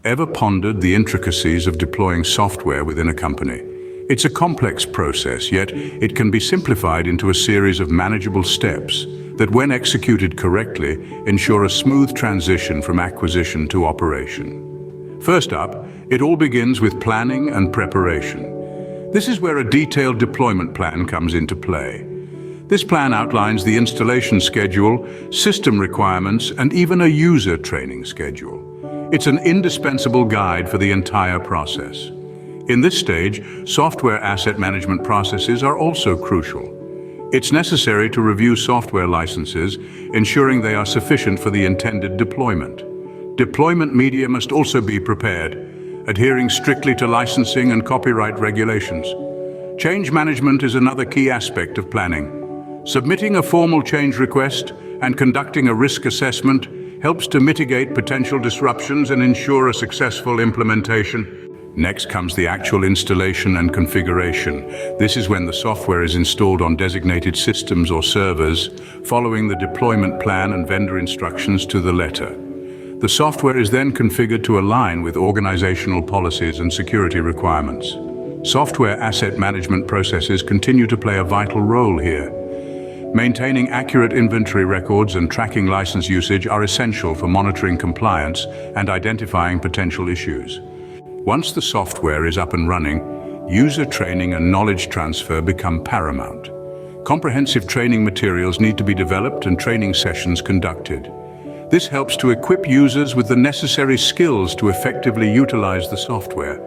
Ever pondered the intricacies of deploying software within a company? It's a complex process, yet it can be simplified into a series of manageable steps that, when executed correctly, ensure a smooth transition from acquisition to operation. First up, it all begins with planning and preparation. This is where a detailed deployment plan comes into play. This plan outlines the installation schedule, system requirements, and even a user training schedule. It's an indispensable guide for the entire process. In this stage, software asset management processes are also crucial. It's necessary to review software licenses, ensuring they are sufficient for the intended deployment. Deployment media must also be prepared, adhering strictly to licensing and copyright regulations. Change management is another key aspect of planning. Submitting a formal change request and conducting a risk assessment helps to mitigate potential disruptions and ensure a successful implementation. Next comes the actual installation and configuration. This is when the software is installed on designated systems or servers, following the deployment plan and vendor instructions to the letter. The software is then configured to align with organizational policies and security requirements. Software asset management processes continue to play a vital role here. Maintaining accurate inventory records and tracking license usage are essential for monitoring compliance and identifying potential issues. Once the software is up and running, user training and knowledge transfer become paramount. Comprehensive training materials need to be developed and training sessions conducted. This helps to equip users with the necessary skills to effectively utilize the software.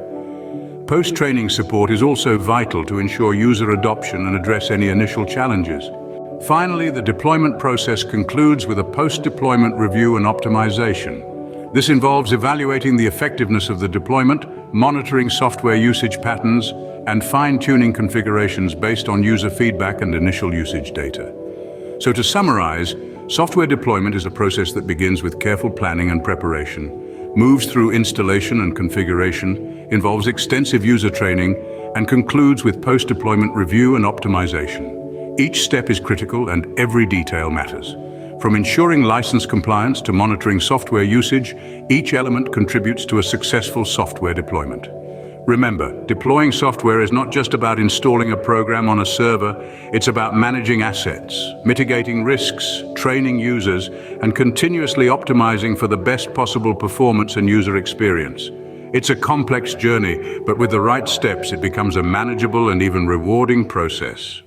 Post-training support is also vital to ensure user adoption and address any initial challenges. Finally, the deployment process concludes with a post-deployment review and optimization. This involves evaluating the effectiveness of the deployment, monitoring software usage patterns, and fine-tuning configurations based on user feedback and initial usage data. So to summarize, software deployment is a process that begins with careful planning and preparation, moves through installation and configuration, involves extensive user training, and concludes with post-deployment review and optimization. Each step is critical and every detail matters. From ensuring license compliance to monitoring software usage, each element contributes to a successful software deployment. Remember, deploying software is not just about installing a program on a server, it's about managing assets, mitigating risks, training users, and continuously optimizing for the best possible performance and user experience. It's a complex journey, but with the right steps, it becomes a manageable and even rewarding process.